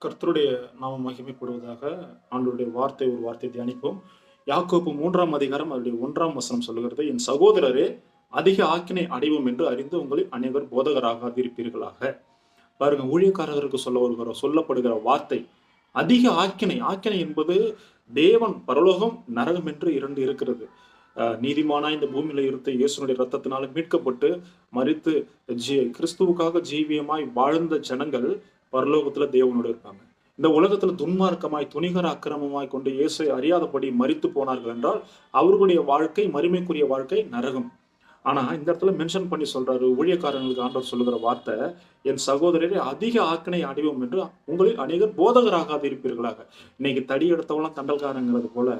கர்த்தருடைய நாமம் மகிமைப்படுவதாக. ஆண்டவருடைய வார்த்தை ஒரு வார்த்தை தியானிப்போம். யாக்கோப்பு 3ஆம் அதிகாரம் அதனுடைய 1ஆம் வசனம் சொல்லுகிறது, என் சகோதரரே, அதிக ஆக்கினை அடைவோம் என்று அறிந்து உங்களில் அநேகர் போதகராகாதிருப்பீர்களாக. பாருங்க, ஊழியக்காரர்களுக்கு சொல்லப்படுகிற வார்த்தை அதிக ஆக்கினை. ஆக்கினை என்பது தேவன் பரலோகம் நரகம் என்று 2 இருக்கிறது. நீதிமானாய் இந்த பூமியில இருந்த இயேசுனுடைய ரத்தத்தினால மீட்கப்பட்டு மரித்து கிறிஸ்துவுக்காக ஜீவியமாய் வாழ்ந்த ஜனங்கள் பரலோகத்துல தேவனோடு இருப்பாங்க. இந்த உலகத்துல துன்மார்க்கமாய் துணிகர அக்கிரமமாய் கொண்டு இயேசை அறியாதபடி மரித்து போனார்கள் என்றால் அவர்களுடைய வாழ்க்கை, மறுமைக்குரிய வாழ்க்கை நரகம். ஆனா இந்த இடத்துல மென்ஷன் பண்ணி சொல்றாரு, ஊழியக்காரங்களுக்கு ஆண்டவர் சொல்லுகிற வார்த்தை, என் சகோதரரே, அதிக ஆக்கினை அடைவோம் என்று உங்களில் அநேகர் போதகராகாது இருப்பீர்களாக. இன்னைக்கு தடி எடுத்தவெல்லாம் தண்டல்காரங்கிறது போல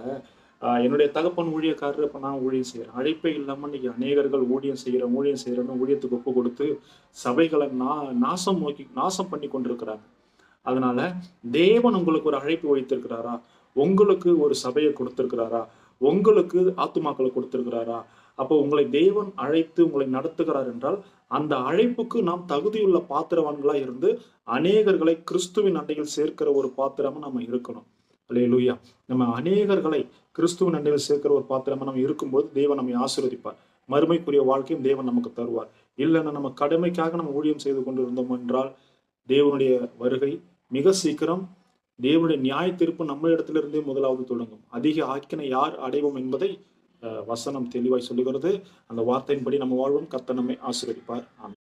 என்னுடைய தகப்பன் ஊழியக்காரர், இப்ப நான் ஊழியம் செய்யறேன். அழைப்பே இல்லாம இன்னைக்கு அநேகர்கள் ஊழியம் செய்யறேன்னு ஊழியத்துக்கு ஒப்பு கொடுத்து சபைகளை நாசம் பண்ணி கொண்டிருக்கிறாங்க. அதனால தேவன் உங்களுக்கு ஒரு அழைப்பு வைத்திருக்கிறாரா? உங்களுக்கு ஒரு சபையை கொடுத்திருக்கிறாரா? உங்களுக்கு ஆத்துமாக்களை கொடுத்திருக்கிறாரா? அப்போ உங்களை தேவன் அழைத்து உங்களை நடத்துகிறார் என்றால் அந்த அழைப்புக்கு நாம் தகுதியுள்ள பாத்திரவான்களா இருந்து அநேகர்களை கிறிஸ்துவின் அண்டையில் சேர்க்கிற ஒரு பாத்திரமா நம்ம இருக்கணும். அல்லேலூயா. நம்ம அநேகர்களை கிறிஸ்துவின் அண்டையில் சேர்க்கிற ஒரு பாத்திரமா நம்ம இருக்கும்போது தேவன் நம்மை ஆசீர்வதிப்பார். மறுமைக்குரிய வாழ்க்கையும் தேவன் நமக்கு தருவார். இல்லைன்னா நம்ம கடமைக்காக நம்ம ஊழியம் செய்து கொண்டு இருந்தோம் என்றால் தேவனுடைய வருகை மிக சீக்கிரம். தேவனுடைய நியாய தீர்ப்பு நம்ம இடத்திலிருந்தே முதலாவது தொடங்கும். அதிக ஆக்கினை யார் அடைவோம் என்பதை வசனம் தெளிவாய் சொல்லுகிறது. அந்த வார்த்தையின்படி நம்ம வாழ்வோம். கர்த்தர் நம்மை ஆசீர்வதிப்பார். ஆமென்.